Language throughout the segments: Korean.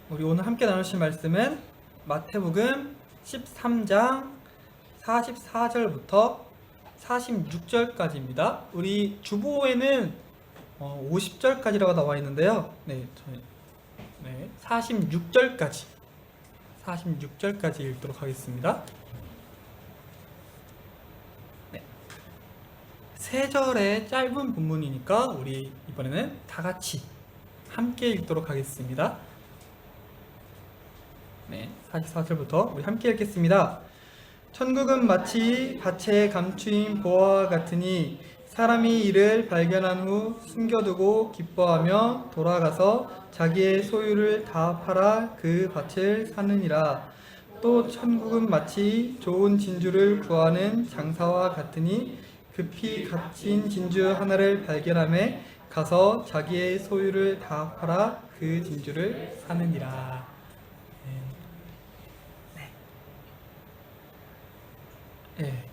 우리 오늘 함께 나누실 말씀은 마태복음 13장 44절부터 46절까지입니다. 우리 주보에는 50절까지라고 나와 있는데요. 네, 46절까지 읽도록 하겠습니다. 네. 세 절의 짧은 본문이니까 우리 이번에는 다 같이 함께 읽도록 하겠습니다. 네, 44절부터 우리 함께 읽겠습니다. 천국은 마치 밭에 감추인 보화와 같으니 사람이 이를 발견한 후 숨겨두고 기뻐하며 돌아가서 자기의 소유를 다 팔아 그 밭을 사느니라. 또 천국은 마치 좋은 진주를 구하는 장사와 같으니 급히 갇힌 진주 하나를 발견하며 가서 자기의 소유를 다 팔아 그 진주를 사느니라.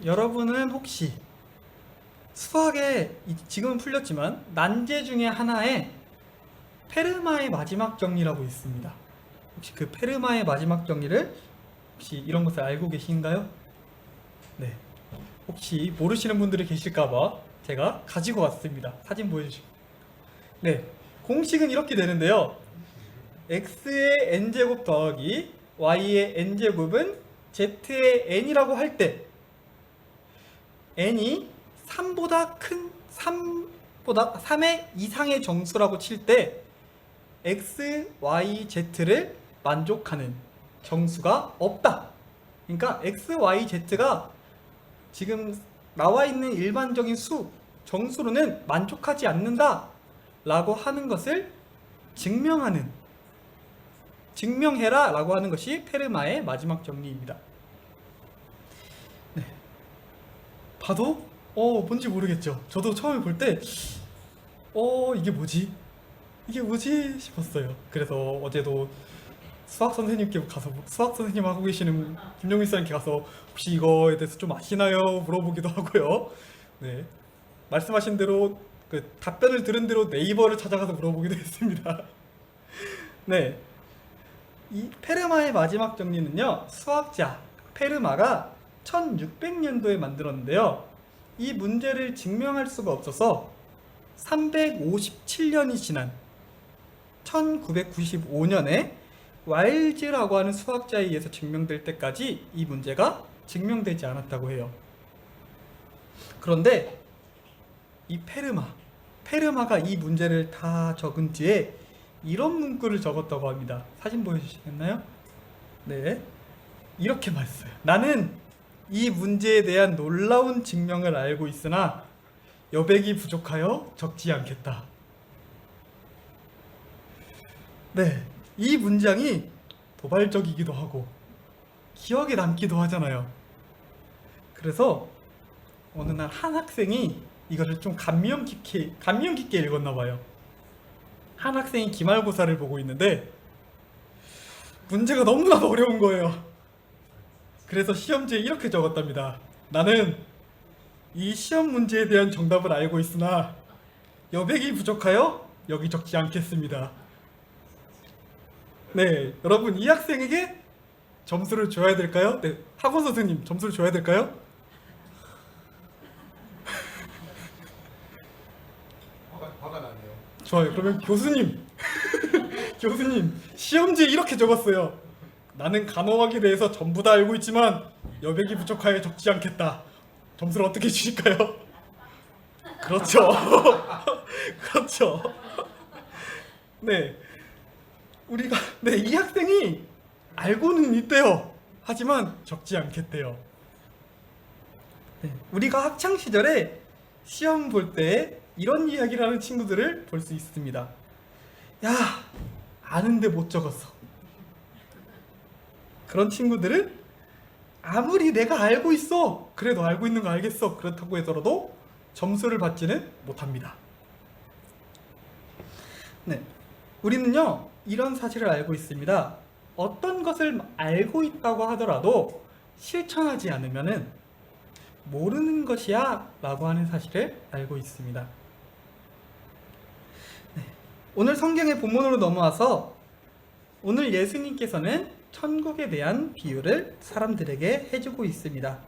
여러분은 혹시 수학에 지금은 풀렸지만 난제 중에 하나에 페르마의 마지막 정리라고 있습니다. 혹시 그 페르마의 마지막 정리를 혹시 이런 것을 알고 계신가요? 네. 혹시 모르시는 분들이 계실까봐 제가 가지고 왔습니다. 사진 보여주시고. 네. 공식은 이렇게 되는데요. x의 n제곱 더하기 y의 n제곱은 z의 n이라고 할 때 n이 3보다 큰 3의 이상의 정수라고 칠 때 x, y, z를 만족하는 정수가 없다. 그러니까 x, y, z가 지금 나와 있는 일반적인 정수로는 만족하지 않는다 라고 하는 것을 증명해라 라고 하는 것이 페르마의 마지막 정리입니다. 봐도 뭔지 모르겠죠. 저도 처음에 볼 때 이게 뭐지 싶었어요. 그래서 어제도 수학 선생님 하고 계시는 김용민 선생님께 가서 혹시 이거에 대해서 좀 아시나요? 물어보기도 하고요. 네, 말씀하신 대로 그 답변을 들은 대로 네이버를 찾아가서 물어보기도 했습니다. 네, 이 페르마의 마지막 정리는요, 수학자 페르마가 1600년도에 만들었는데요. 이 문제를 증명할 수가 없어서 357년이 지난 1995년에 와일즈라고 하는 수학자에 의해서 증명될 때까지 이 문제가 증명되지 않았다고 해요. 그런데 이 페르마가 이 문제를 다 적은 뒤에 이런 문구를 적었다고 합니다. 사진 보여주시겠나요? 네, 이렇게 말했어요. 나는 이 문제에 대한 놀라운 증명을 알고 있으나 여백이 부족하여 적지 않겠다. 네, 이 문장이 도발적이기도 하고 기억에 남기도 하잖아요. 그래서 어느 날 한 학생이 이거를 좀 감명 깊게 읽었나 봐요. 한 학생이 기말고사를 보고 있는데 문제가 너무나도 어려운 거예요. 그래서 시험지에 이렇게 적었답니다. 나는 이 시험 문제에 대한 정답을 알고 있으나 여백이 부족하여 여기 적지 않겠습니다. 네, 여러분 이 학생에게 점수를 줘야 될까요? 네, 학원 선생님 점수를 줘야 될까요? 화가 나네요. 좋아요. 그러면 교수님 시험지에 이렇게 적었어요. 나는 간호학에 대해서 전부 다 알고 있지만 여백이 부족하여 적지 않겠다. 점수를 어떻게 주실까요? 그렇죠. 그렇죠. 네, 이 학생이 알고는 있대요. 하지만 적지 않겠대요. 네, 우리가 학창 시절에 시험 볼 때 이런 이야기를 하는 친구들을 볼 수 있습니다. 야, 아는데 못 적었어. 그런 친구들은 아무리 내가 알고 있어, 그래도 알고 있는 거 알겠어, 그렇다고 해서라도 점수를 받지는 못합니다. 네, 우리는요 이런 사실을 알고 있습니다. 어떤 것을 알고 있다고 하더라도 실천하지 않으면은 모르는 것이야 라고 하는 사실을 알고 있습니다. 네, 오늘 성경의 본문으로 넘어와서 오늘 예수님께서는 천국에 대한 비유를 사람들에게 해주고 있습니다.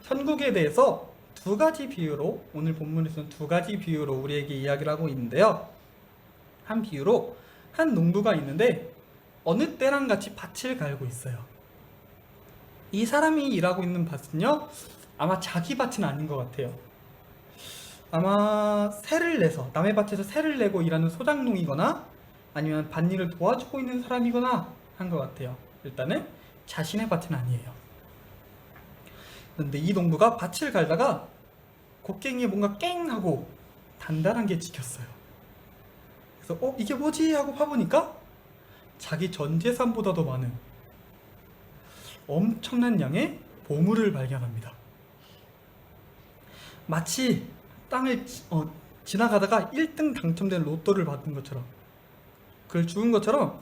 천국에 대해서 두 가지 비유로, 오늘 본문에서는 두 가지 비유로 우리에게 이야기를 하고 있는데요. 한 비유로 한 농부가 있는데 어느 때랑 같이 밭을 갈고 있어요. 이 사람이 일하고 있는 밭은요, 아마 자기 밭은 아닌 것 같아요. 아마 세를 내서, 남의 밭에서 세를 내고 일하는 소작농이거나 아니면 밭일을 도와주고 있는 사람이거나 한 것 같아요. 일단은 자신의 밭은 아니에요. 그런데 이 농부가 밭을 갈다가 곡괭이에 뭔가 깽 하고 단단한 게 찍혔어요. 그래서 이게 뭐지? 하고 파보니까 자기 전 재산보다도 많은 엄청난 양의 보물을 발견합니다. 마치 땅을 지나가다가 1등 당첨된 로또를 받은 것처럼, 그걸 주운 것처럼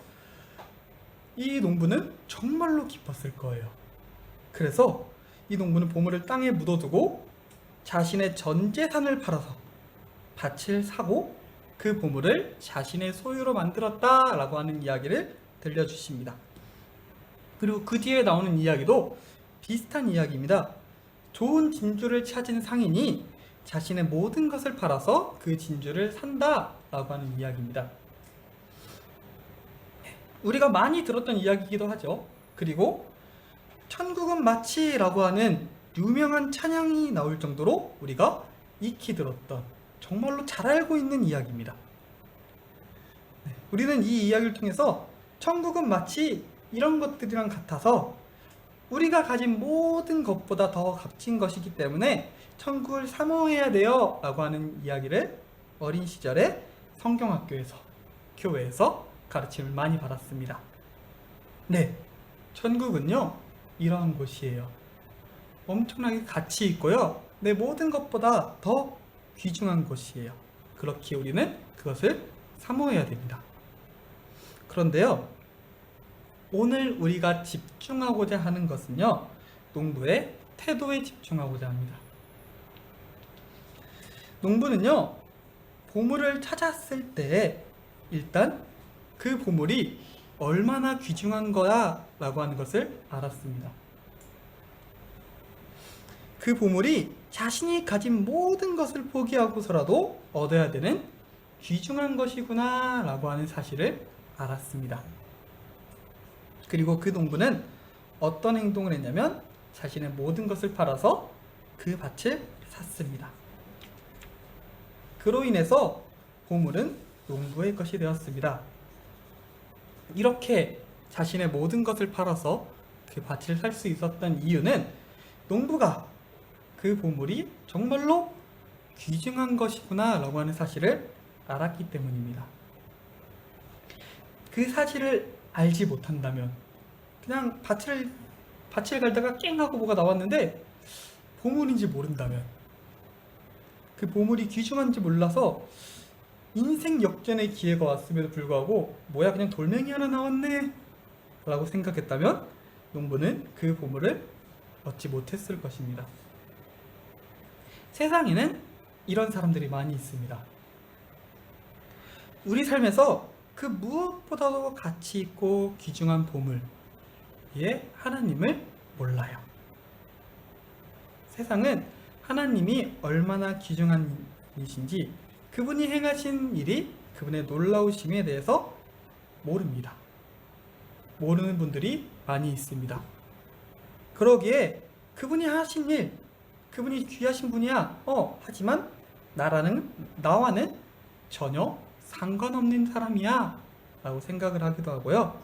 이 농부는 정말로 기뻤을 거예요. 그래서 이 농부는 보물을 땅에 묻어두고 자신의 전 재산을 팔아서 밭을 사고 그 보물을 자신의 소유로 만들었다라고 하는 이야기를 들려주십니다. 그리고 그 뒤에 나오는 이야기도 비슷한 이야기입니다. 좋은 진주를 찾은 상인이 자신의 모든 것을 팔아서 그 진주를 산다라고 하는 이야기입니다. 우리가 많이 들었던 이야기이기도 하죠. 그리고 천국은 마치라고 하는 유명한 찬양이 나올 정도로 우리가 익히 들었던, 정말로 잘 알고 있는 이야기입니다. 우리는 이 이야기를 통해서 천국은 마치 이런 것들이랑 같아서 우리가 가진 모든 것보다 더 값진 것이기 때문에 천국을 사모해야 돼요 라고 하는 이야기를 어린 시절에 성경학교에서, 교회에서 가르침을 많이 받았습니다. 네, 천국은요 이러한 곳이에요. 엄청나게 가치 있고요, 내 모든 것보다 더 귀중한 곳이에요. 그렇기에 우리는 그것을 사모해야 됩니다. 그런데요, 오늘 우리가 집중하고자 하는 것은요, 농부의 태도에 집중하고자 합니다. 농부는요, 보물을 찾았을 때 일단 그 보물이 얼마나 귀중한 거야 라고 하는 것을 알았습니다. 그 보물이 자신이 가진 모든 것을 포기하고서라도 얻어야 되는 귀중한 것이구나 라고 하는 사실을 알았습니다. 그리고 그 농부는 어떤 행동을 했냐면 자신의 모든 것을 팔아서 그 밭을 샀습니다. 그로 인해서 보물은 농부의 것이 되었습니다. 이렇게 자신의 모든 것을 팔아서 그 밭을 살 수 있었던 이유는 농부가 그 보물이 정말로 귀중한 것이구나 라고 하는 사실을 알았기 때문입니다. 그 사실을 알지 못한다면, 그냥 밭을 갈다가 깽 하고 뭐가 나왔는데 보물인지 모른다면, 그 보물이 귀중한지 몰라서 인생 역전의 기회가 왔음에도 불구하고 뭐야 그냥 돌멩이 하나 나왔네 라고 생각했다면 농부는 그 보물을 얻지 못했을 것입니다. 세상에는 이런 사람들이 많이 있습니다. 우리 삶에서 그 무엇보다도 가치 있고 귀중한 보물, 하나님을 몰라요. 세상은 하나님이 얼마나 귀중한 이신지, 그분이 행하신 일이, 그분의 놀라우심에 대해서 모릅니다. 모르는 분들이 많이 있습니다. 그러기에 그분이 하신 일, 그분이 귀하신 분이야. 하지만 나와는 전혀 상관없는 사람이야 라고 생각을 하기도 하고요.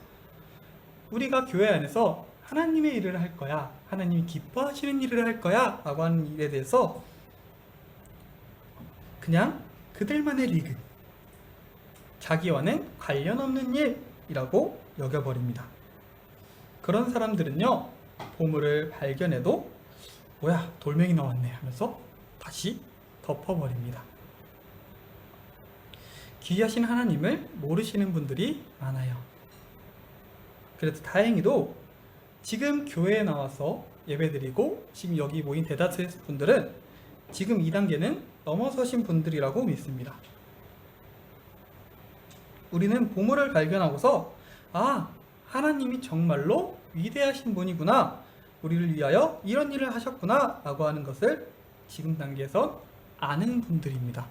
우리가 교회 안에서 하나님의 일을 할 거야, 하나님이 기뻐하시는 일을 할 거야 라고 하는 일에 대해서 그냥 그들만의 리그, 자기와는 관련 없는 일이라고 여겨버립니다. 그런 사람들은요, 보물을 발견해도 뭐야 돌멩이 나왔네 하면서 다시 덮어버립니다. 귀하신 하나님을 모르시는 분들이 많아요. 그래도 다행히도 지금 교회에 나와서 예배드리고 지금 여기 모인 대다수의 분들은 지금 2단계는 넘어서신 분들이라고 믿습니다. 우리는 보물을 발견하고서 아, 하나님이 정말로 위대하신 분이구나. 우리를 위하여 이런 일을 하셨구나. 라고 하는 것을 지금 단계에서 아는 분들입니다.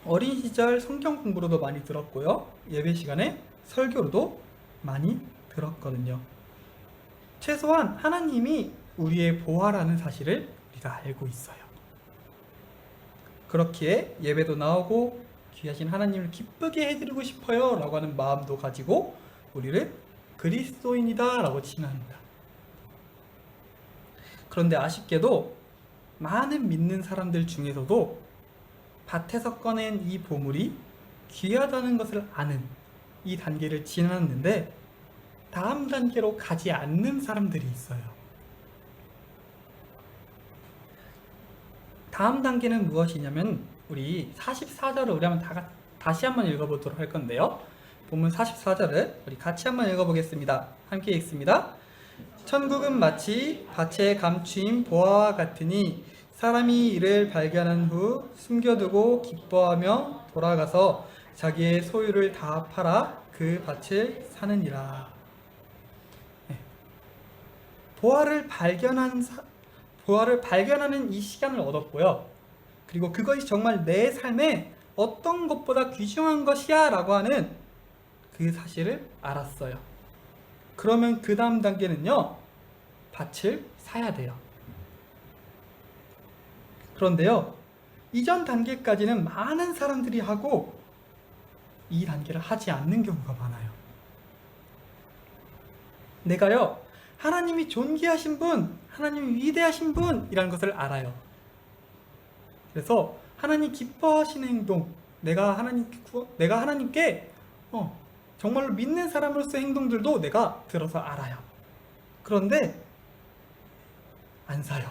어린 시절 성경 공부로도 많이 들었고요. 예배 시간에 설교로도 많이 들었거든요. 최소한 하나님이 우리의 보화라는 사실을 우리가 알고 있어요. 그렇기에 예배도 나오고 귀하신 하나님을 기쁘게 해드리고 싶어요 라고 하는 마음도 가지고 우리를 그리스도인이다 라고 칭합니다. 그런데 아쉽게도 많은 믿는 사람들 중에서도 밭에서 꺼낸 이 보물이 귀하다는 것을 아는 이 단계를 지났는데 다음 단계로 가지 않는 사람들이 있어요. 다음 단계는 무엇이냐면 우리 44절을 우리 한번 다시 한번 읽어보도록 할 건데요. 본문 44절을 우리 같이 한번 읽어보겠습니다. 함께 읽습니다. 천국은 마치 밭에 감추인 보화와 같으니 사람이 이를 발견한 후 숨겨두고 기뻐하며 돌아가서 자기의 소유를 다 팔아 그 밭을 사느니라. 네. 보화를 발견하는 이 시간을 얻었고요. 그리고 그것이 정말 내 삶에 어떤 것보다 귀중한 것이야 라고 하는 그 사실을 알았어요. 그러면 그 다음 단계는요, 밭을 사야 돼요. 그런데요, 이전 단계까지는 많은 사람들이 하고 이 단계를 하지 않는 경우가 많아요. 내가요, 하나님이 존귀하신 분, 하나님이 위대하신 분이라는 것을 알아요. 그래서 하나님 기뻐하시는 행동, 내가 하나님께 정말로 믿는 사람으로서의 행동들도 내가 들어서 알아요. 그런데 안 사요.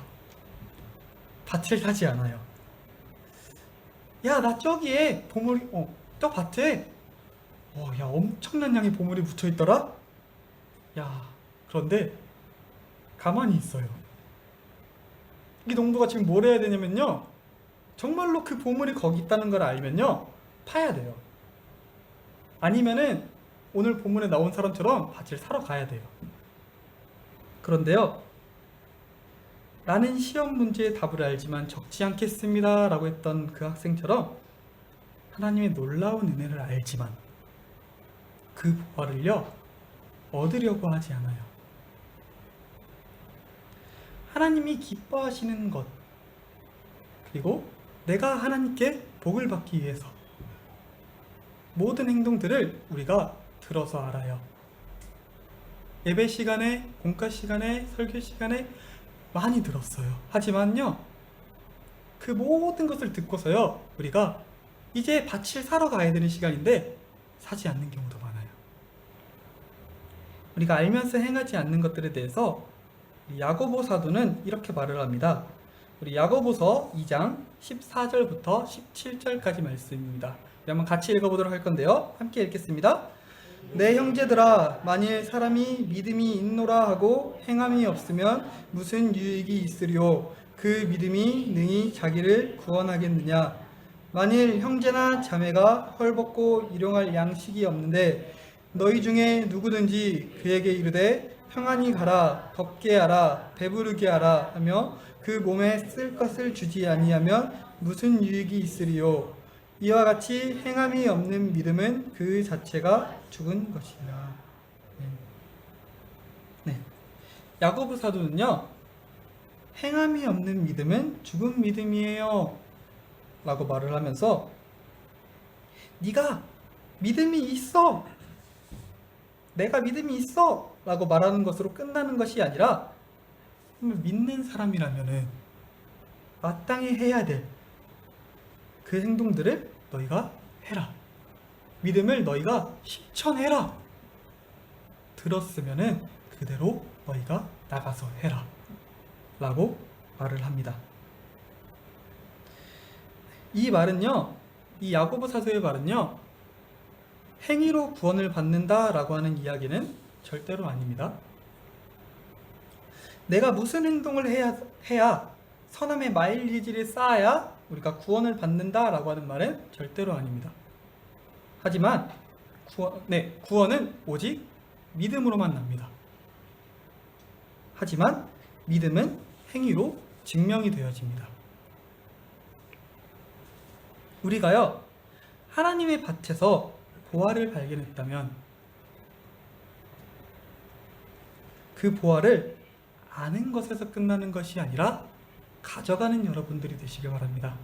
밭을 사지 않아요. 야, 나 저기에 보물이, 저 밭에, 야, 엄청난 양의 보물이 묻혀 있더라? 야, 그런데 가만히 있어요. 이 농부가 지금 뭘 해야 되냐면요, 정말로 그 보물이 거기 있다는 걸 알면요, 파야 돼요. 아니면은 오늘 본문에 나온 사람처럼 밭을 사러 가야 돼요. 그런데요, 나는 시험 문제의 답을 알지만 적지 않겠습니다 라고 했던 그 학생처럼 하나님의 놀라운 은혜를 알지만 그 보화를요, 얻으려고 하지 않아요. 하나님이 기뻐하시는 것, 그리고 내가 하나님께 복을 받기 위해서 모든 행동들을 우리가 들어서 알아요. 예배 시간에, 공과 시간에, 설교 시간에 많이 들었어요. 하지만요, 그 모든 것을 듣고서요, 우리가 이제 밭을 사러 가야 되는 시간인데 사지 않는 경우도 많아요. 우리가 알면서 행하지 않는 것들에 대해서 야고보 사도는 이렇게 말을 합니다. 우리 야고보서 2장 14절부터 17절까지 말씀입니다. 우리 한번 같이 읽어보도록 할 건데요. 함께 읽겠습니다. 내 형제들아, 만일 사람이 믿음이 있노라 하고 행함이 없으면 무슨 유익이 있으리요? 그 믿음이 능히 자기를 구원하겠느냐? 만일 형제나 자매가 헐벗고 일용할 양식이 없는데 너희 중에 누구든지 그에게 이르되 평안히 가라, 덥게 하라, 배부르게 하라 하며 그 몸에 쓸 것을 주지 아니하면 무슨 유익이 있으리요? 이와 같이 행함이 없는 믿음은 그 자체가 죽은 것이라. 네. 야고보 사도는요, 행함이 없는 믿음은 죽은 믿음이에요 라고 말을 하면서, 네가 믿음이 있어, 내가 믿음이 있어 라고 말하는 것으로 끝나는 것이 아니라, 믿는 사람이라면은 마땅히 해야 될 그 행동들을 너희가 해라. 믿음을 너희가 실천해라. 들었으면은 그대로 너희가 나가서 해라 라고 말을 합니다. 이 말은요, 이 야고보 사도의 말은요, 행위로 구원을 받는다 라고 하는 이야기는 절대로 아닙니다. 내가 무슨 행동을 해야 선함의 마일리지를 쌓아야 우리가 구원을 받는다 라고 하는 말은 절대로 아닙니다. 하지만 구원은 오직 믿음으로만 납니다. 하지만 믿음은 행위로 증명이 되어집니다. 우리가요, 하나님의 밭에서 보화를 발견했다면 그 보화를 아는 것에서 끝나는 것이 아니라 가져가는 여러분들이 되시길 바랍니다.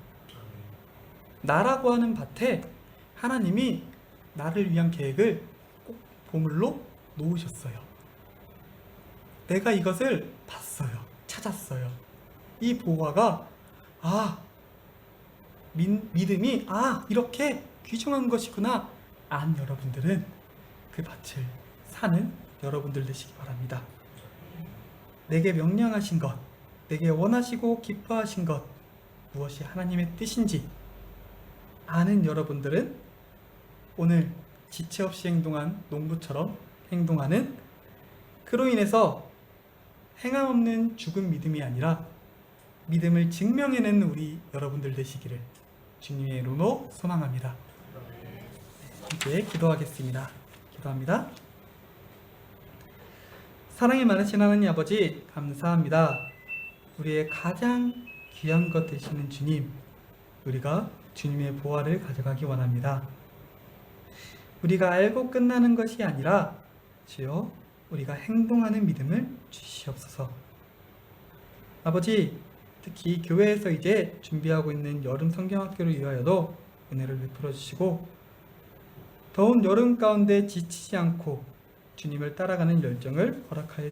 나라고 하는 밭에 하나님이 나를 위한 계획을 꼭 보물로 놓으셨어요. 내가 이것을 봤어요. 찾았어요. 이 보화가 믿음이 이렇게 귀중한 것이구나 안 여러분들은 그 밭을 사는 여러분들 되시기 바랍니다. 내게 명령하신 것, 내게 원하시고 기뻐하신 것, 무엇이 하나님의 뜻인지 아는 여러분들은 오늘 지체 없이 행동한 농부처럼 행동하는, 그로 인해서 행함 없는 죽은 믿음이 아니라 믿음을 증명해내는 우리 여러분들 되시기를 주님의 이름으로 소망합니다. 이제 기도하겠습니다. 기도합니다. 사랑이 많으신 하나님 아버지, 감사합니다. 우리의 가장 귀한 것 되시는 주님, 우리가 주님의 보화를 가져가기 원합니다. 우리가 알고 끝나는 것이 아니라 주여, 우리가 행동하는 믿음을 주시옵소서. 아버지, 특히 교회에서 이제 준비하고 있는 여름 성경학교를 위하여도 은혜를 베풀어 주시고, 더운 여름 가운데 지치지 않고 주님을 따라가는 열정을 허락하여